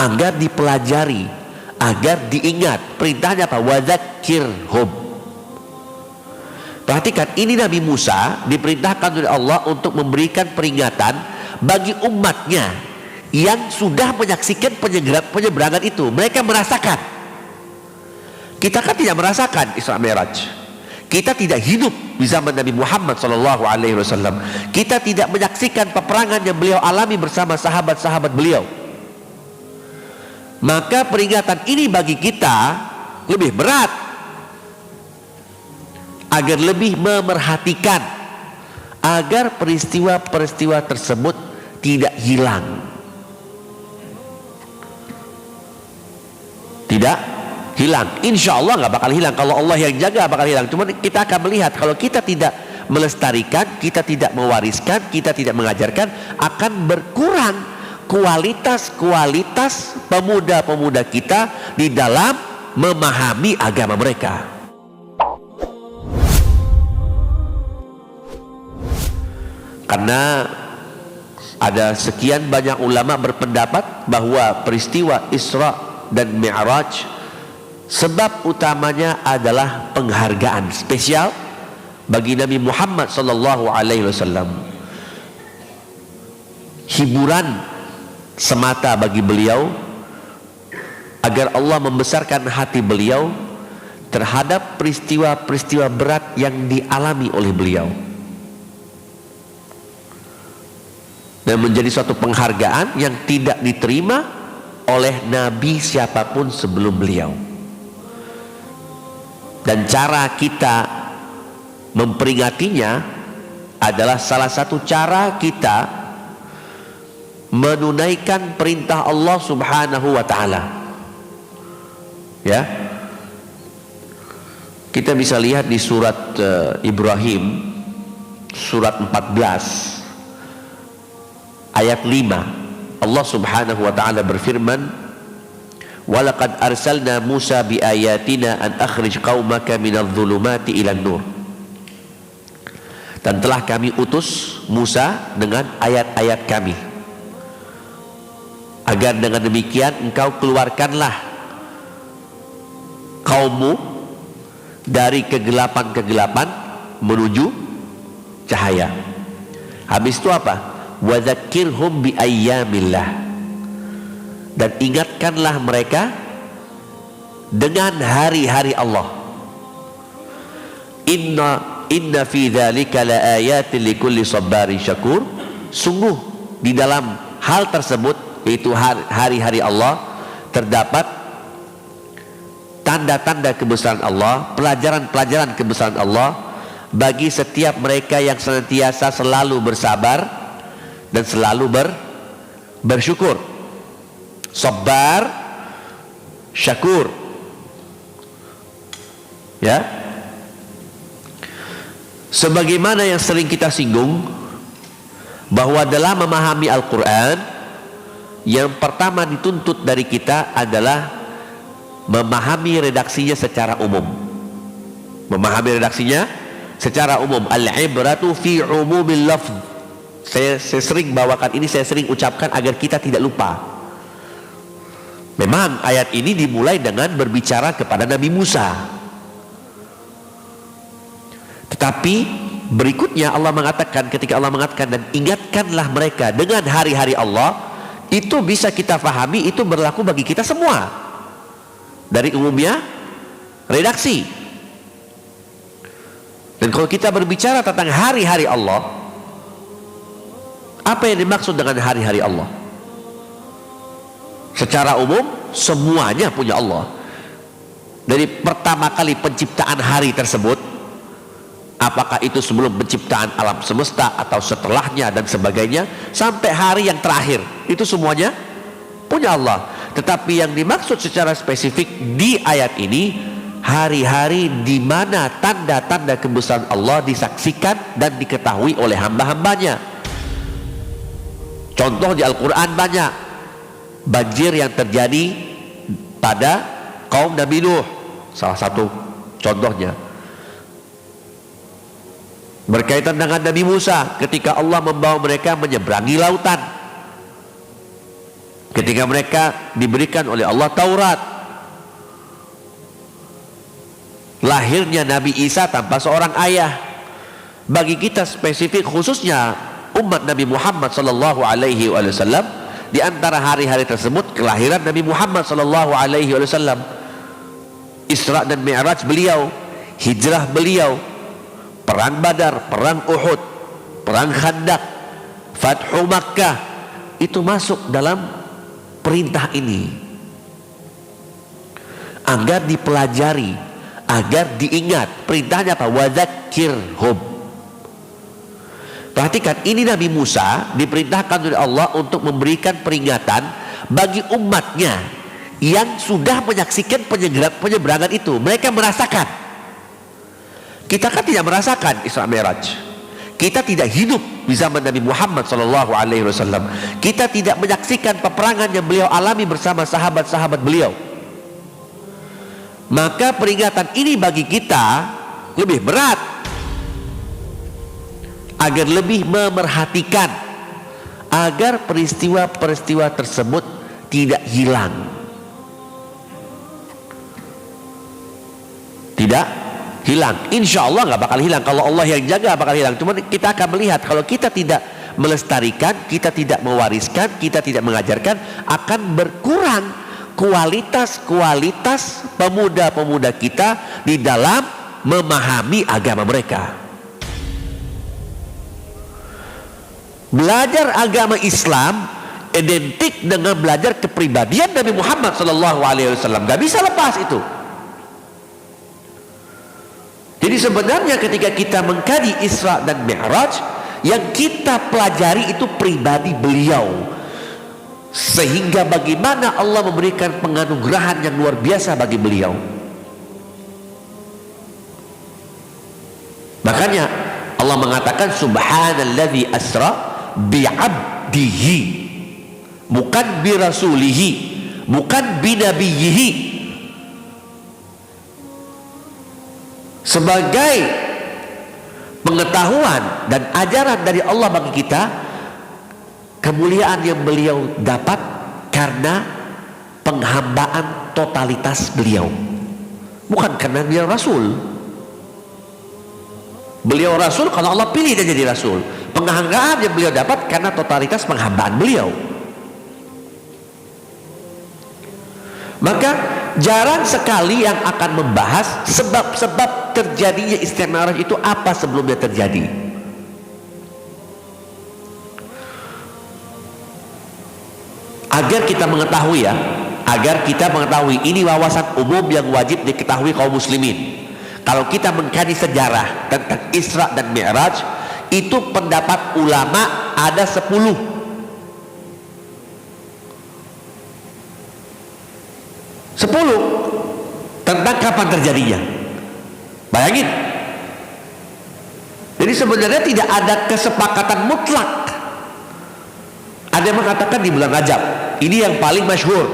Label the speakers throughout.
Speaker 1: agar dipelajari, agar diingat. Perintahnya apa? Wadzakirhum. Perhatikan, ini Nabi Musa diperintahkan oleh Allah untuk memberikan peringatan bagi umatnya yang sudah menyaksikan penyeberangan itu. Mereka merasakan. Kita kan tidak merasakan Isra Mi'raj. Kita tidak hidup di zaman Nabi Muhammad SAW. Kita tidak menyaksikan peperangan yang beliau alami bersama sahabat-sahabat beliau. Maka peringatan ini bagi kita lebih berat, agar lebih memerhatikan, agar peristiwa-peristiwa tersebut tidak hilang. Tidak hilang. Insya Allah nggak bakal hilang. Kalau Allah yang jaga bakal hilang. Cuma kita akan melihat, kalau kita tidak melestarikan, kita tidak mewariskan, kita tidak mengajarkan, akan berkurang kualitas pemuda-pemuda kita di dalam memahami agama mereka. Karena ada sekian banyak ulama berpendapat bahwa peristiwa Isra dan Mi'raj sebab utamanya adalah penghargaan spesial bagi Nabi Muhammad SAW. Hiburan semata bagi beliau, agar Allah membesarkan hati beliau terhadap peristiwa-peristiwa berat yang dialami oleh beliau, dan menjadi suatu penghargaan yang tidak diterima oleh Nabi siapapun sebelum beliau. Dan cara kita memperingatinya adalah salah satu cara kita menunaikan perintah Allah Subhanahu wa ta'ala. Ya, kita bisa lihat di surat Ibrahim, surat 14 ayat 5. Allah Subhanahu wa ta'ala berfirman, walaqad arsalna Musa biayatina an akhrij qaumaka minadh-dhulumati ilan nur. Dan telah kami utus Musa dengan ayat-ayat kami, agar dengan demikian engkau keluarkanlah kaummu dari kegelapan-kegelapan menuju cahaya. Habis itu apa? Wadzakirhum bi ayyamillah, dan ingatkanlah mereka dengan hari-hari Allah. Inna fi dzalika laayatin likulli sabarin syakur. Sungguh di dalam hal tersebut, yaitu hari-hari Allah, terdapat tanda-tanda kebesaran Allah, pelajaran-pelajaran kebesaran Allah bagi setiap mereka yang senantiasa selalu bersabar dan selalu bersyukur. Sabar, syakur. Ya, sebagaimana yang sering kita singgung, bahwa dalam memahami Al-Quran, yang pertama dituntut dari kita adalah memahami redaksinya secara umum. Memahami redaksinya secara umum. Al-ibratu fi umumil lafz. Saya sering bawakan ini, saya sering ucapkan agar kita tidak lupa. Memang ayat ini dimulai dengan berbicara kepada Nabi Musa, tetapi berikutnya Allah mengatakan, ketika Allah mengatakan dan ingatkanlah mereka dengan hari-hari Allah, itu bisa kita pahami itu berlaku bagi kita semua, dari umumnya redaksi. Dan kalau kita berbicara tentang hari-hari Allah, apa yang dimaksud dengan hari-hari Allah? Secara umum semuanya punya Allah. Dari pertama kali penciptaan hari tersebut, apakah itu sebelum penciptaan alam semesta atau setelahnya dan sebagainya, sampai hari yang terakhir, itu semuanya punya Allah. Tetapi yang dimaksud secara spesifik di ayat ini, hari-hari di mana tanda-tanda kebesaran Allah disaksikan dan diketahui oleh hamba-hambanya. Contoh di Al-Quran banyak. Banjir yang terjadi pada kaum Nabi Nuh, salah satu contohnya. Berkaitan dengan Nabi Musa, ketika Allah membawa mereka menyeberangi lautan. ketika mereka diberikan oleh Allah Taurat, lahirnya Nabi Isa tanpa seorang ayah. Bagi kita spesifik, khususnya umat Nabi Muhammad sallallahu alaihi wasallam, di antara hari-hari tersebut kelahiran Nabi Muhammad sallallahu alaihi wasallam, Isra dan Mi'raj beliau, hijrah beliau, perang Badar, perang Uhud, perang Khandaq, Fathu Makkah, itu masuk dalam perintah ini agar dipelajari, agar diingat. Perintahnya apa? Wadzakirhum. Perhatikan, ini Nabi Musa diperintahkan oleh Allah untuk memberikan peringatan bagi umatnya yang sudah menyaksikan penyeberangan itu. Mereka merasakan. Kita kan tidak merasakan Isra Mi'raj. Kita tidak hidup di zaman Nabi Muhammad SAW. Kita tidak menyaksikan peperangan yang beliau alami bersama sahabat-sahabat beliau. Maka peringatan ini bagi kita lebih berat, agar lebih memerhatikan, agar peristiwa-peristiwa tersebut tidak hilang. Tidak hilang. Insya Allah nggak bakal hilang. Kalau Allah yang jaga bakal hilang. Cuma kita akan melihat, kalau kita tidak melestarikan, kita tidak mewariskan, kita tidak mengajarkan, akan berkurang kualitas pemuda-pemuda kita di dalam memahami agama mereka. Belajar agama Islam identik dengan belajar kepribadian Nabi Muhammad SAW. Gak bisa lepas itu. Jadi sebenarnya ketika kita mengkaji Isra dan Mi'raj, yang kita pelajari itu pribadi beliau, sehingga bagaimana Allah memberikan penganugerahan yang luar biasa bagi beliau. Makanya Allah mengatakan subhanalladzi asra bi'abdihi, bukan birasulihi, bukan binabiyihi. Sebagai pengetahuan dan ajaran dari Allah bagi kita, kemuliaan yang beliau dapat karena penghambaan totalitas beliau, bukan karena beliau rasul. Beliau rasul kalau Allah pilih dia jadi rasul. Penghargaan yang beliau dapat karena totalitas penghambaan beliau. Maka jarang sekali yang akan membahas sebab-sebab terjadinya Isra Mi'raj itu apa sebelumnya terjadi. Agar kita mengetahui ini wawasan umum yang wajib diketahui kaum muslimin. Kalau kita mengkaji sejarah tentang Isra dan Mi'raj, itu pendapat ulama ada 10. Tentang kapan terjadinya. Bayangin. Jadi sebenarnya tidak ada kesepakatan mutlak. Ada yang mengatakan di bulan Rajab. Ini yang paling masyhur.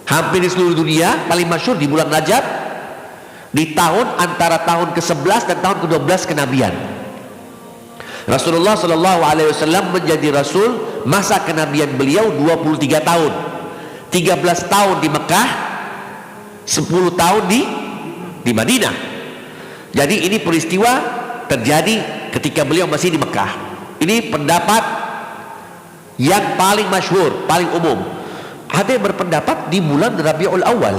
Speaker 1: Hampir di seluruh dunia paling masyhur di bulan Rajab, di tahun antara tahun ke-11 dan tahun ke-12 kenabian. Rasulullah SAW menjadi rasul, masa kenabian beliau 23 tahun. 13 tahun di Mekah, 10 tahun di Madinah. Jadi ini peristiwa terjadi ketika beliau masih di Mekah. Ini pendapat yang paling masyhur, paling umum. Ada yang berpendapat di bulan Rabiul Awal,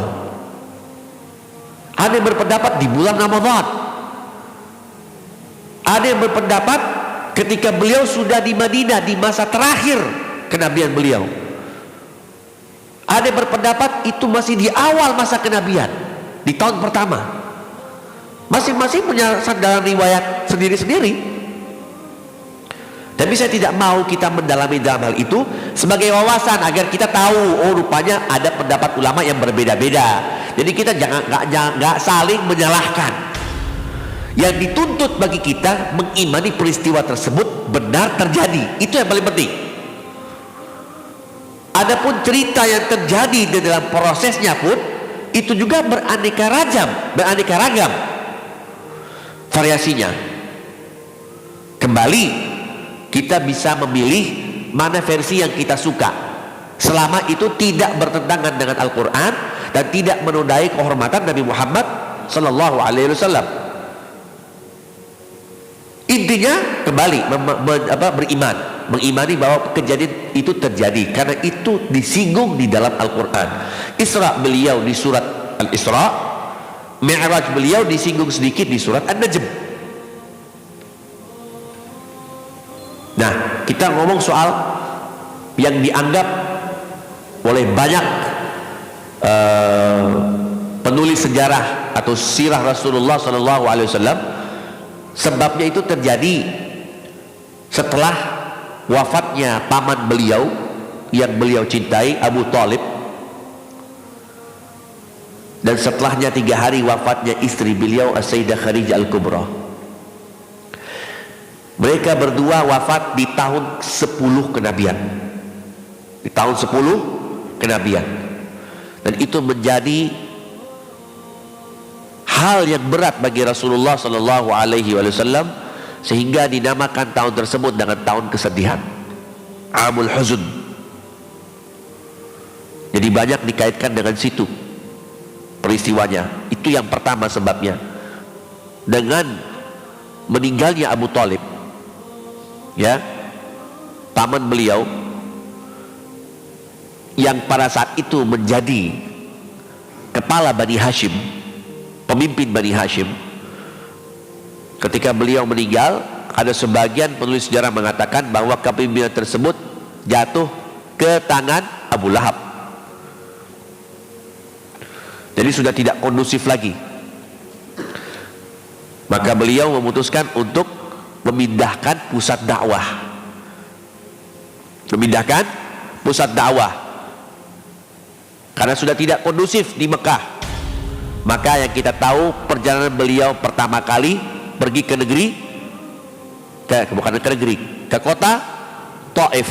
Speaker 1: ada yang berpendapat di bulan Ramadan, ada yang berpendapat ketika beliau sudah di Madinah di masa terakhir kenabian beliau, ada yang berpendapat itu masih di awal masa kenabian, di tahun pertama. Masing-masing punya sandaran riwayat sendiri-sendiri. Tapi saya tidak mau kita mendalami dalam hal itu sebagai wawasan agar kita tahu, oh rupanya ada pendapat ulama yang berbeda-beda. Jadi kita nggak saling menyalahkan. Yang dituntut bagi kita mengimani peristiwa tersebut benar terjadi. Itu yang paling penting. Adapun cerita yang terjadi di dalam prosesnya pun itu juga beraneka ragam variasinya. Kembali kita bisa memilih mana versi yang kita suka. selama itu tidak bertentangan dengan Al-Quran dan tidak menodai kehormatan Nabi Muhammad sallallahu alaihi wasallam. Intinya kembali beriman, mengimani bahwa kejadian itu terjadi karena itu disinggung di dalam Al-Quran. Isra beliau di surat Al-Isra, Mi'raj beliau disinggung sedikit di surat An-Najm. Nah, kita ngomong soal yang dianggap oleh banyak penulis sejarah atau sirah Rasulullah sallallahu alaihi wasallam, sebabnya itu terjadi setelah wafatnya paman beliau yang beliau cintai, Abu Thalib, dan setelahnya 3 hari wafatnya istri beliau As-Sayyidah Khadijah Al-Kubra. Mereka berdua wafat di tahun 10 kenabian, di tahun 10 kenabian, dan itu menjadi hal yang berat bagi Rasulullah sallallahu alaihi wasallam sehingga dinamakan tahun tersebut dengan tahun kesedihan, Amul Huzn. Jadi banyak dikaitkan dengan situ peristiwanya. Itu yang pertama sebabnya, dengan meninggalnya Abu Thalib, ya, paman beliau yang pada saat itu menjadi kepala Bani Hashim, pemimpin Bani Hashim. Ketika beliau meninggal, ada sebagian penulis sejarah mengatakan bahwa kepemimpinan tersebut jatuh ke tangan Abu Lahab. Jadi sudah tidak kondusif lagi. Maka beliau memutuskan untuk memindahkan pusat dakwah, memindahkan pusat dakwah karena sudah tidak kondusif di Mekah. Maka yang kita tahu, perjalanan beliau pertama kali pergi ke negeri, ke kota Taif.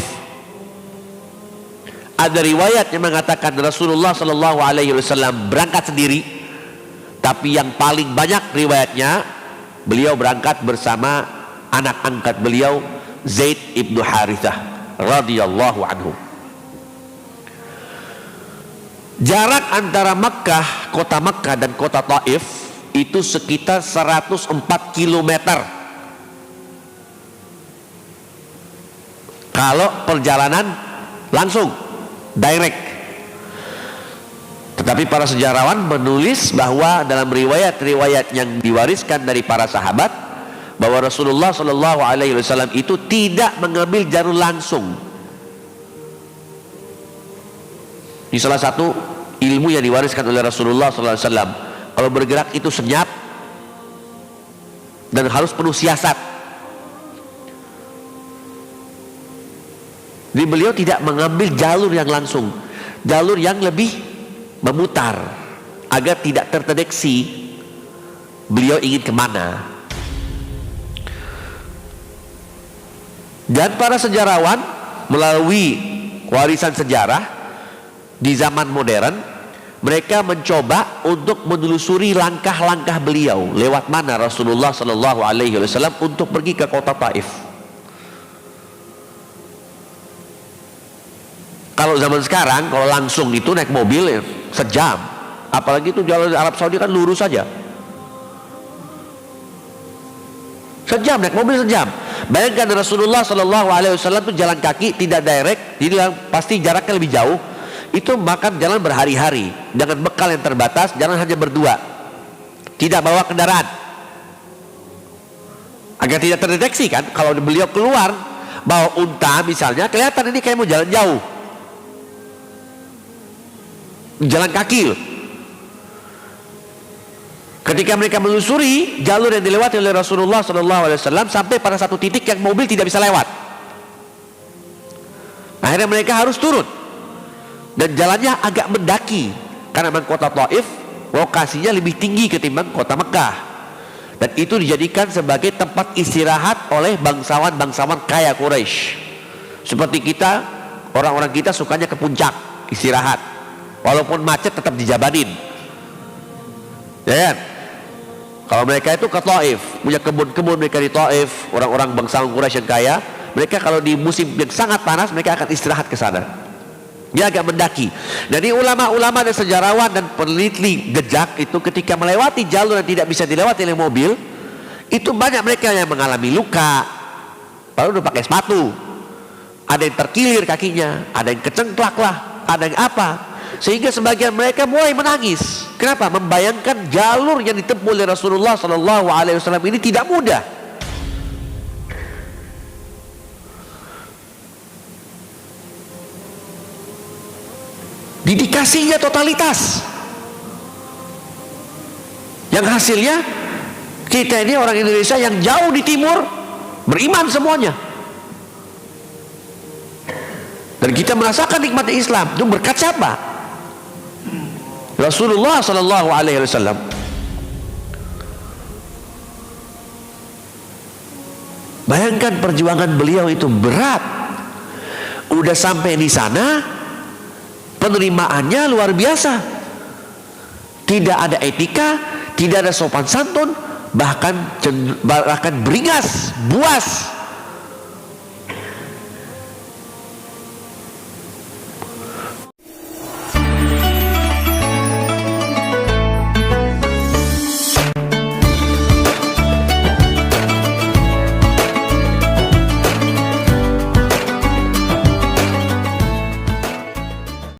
Speaker 1: Ada riwayat yang mengatakan Rasulullah sallallahu alaihi wasallam berangkat sendiri, tapi yang paling banyak riwayatnya beliau berangkat bersama anak angkat beliau, Zaid ibnu Harithah radhiyallahu anhu. Jarak antara Makkah, kota Makkah dan kota Taif itu sekitar 104 km kalau perjalanan langsung, direct. Tetapi para sejarawan menulis bahwa dalam riwayat-riwayat yang diwariskan dari para sahabat, bahwa Rasulullah Shallallahu Alaihi Wasallam itu tidak mengambil jalur langsung. Ini salah satu ilmu yang diwariskan oleh Rasulullah Sallallahu Alaihi Wasallam. Kalau bergerak itu senyap dan harus penuh siasat. Jadi beliau tidak mengambil jalur yang langsung, jalur yang lebih memutar agar tidak terdeteksi beliau ingin kemana. Dan para sejarawan melalui warisan sejarah di zaman modern, mereka mencoba untuk menelusuri langkah-langkah beliau, lewat mana Rasulullah Sallallahu Alaihi Wasallam untuk pergi ke kota Taif. Kalau zaman sekarang, kalau langsung itu naik mobil ya, sejam, apalagi itu jalan Arab Saudi kan lurus saja, sejam naik mobil sejam. Bayangkan Rasulullah Sallallahu Alaihi Wasallam itu jalan kaki, tidak direct, jadi pasti jaraknya lebih jauh. Itu makan jalan berhari-hari dengan bekal yang terbatas, jalan hanya berdua, tidak bawa kendaraan agar tidak terdeteksi kan. Kalau beliau keluar bawa unta misalnya, kelihatan ini kayak mau jalan jauh, jalan kaki loh. Ketika mereka menelusuri jalur yang dilewati oleh Rasulullah SAW sampai pada satu titik yang mobil tidak bisa lewat, akhirnya mereka harus turun. Dan jalannya agak mendaki karena memang kota Taif lokasinya lebih tinggi ketimbang kota Mekah, dan itu dijadikan sebagai tempat istirahat oleh bangsawan-bangsawan kaya Quraisy. Seperti kita, orang-orang kita sukanya ke puncak istirahat, walaupun macet tetap dijabanin, ya kan? Kalau mereka itu ke Taif, punya kebun-kebun mereka di Taif, orang-orang bangsawan Quraisy yang kaya, mereka kalau di musim yang sangat panas mereka akan istirahat ke sana. Dia agak mendaki. Jadi ulama-ulama dan sejarawan dan peneliti jejak itu ketika melewati jalur yang tidak bisa dilewati oleh mobil, itu banyak mereka yang mengalami luka. Baru udah pakai sepatu. Ada yang terkilir kakinya, ada yang kecengklak lah, ada yang apa. Sehingga sebagian mereka mulai menangis. Kenapa? Membayangkan jalur yang ditempuh oleh Rasulullah SAW ini tidak mudah. Didikasinya totalitas, yang hasilnya kita ini orang Indonesia yang jauh di timur beriman semuanya, dan kita merasakan nikmat Islam itu berkat siapa? Rasulullah Sallallahu Alaihi Wasallam. Bayangkan perjuangan beliau itu berat. Udah sampai di sana, penerimaannya luar biasa. Tidak ada etika, tidak ada sopan santun, bahkan beringas, buas.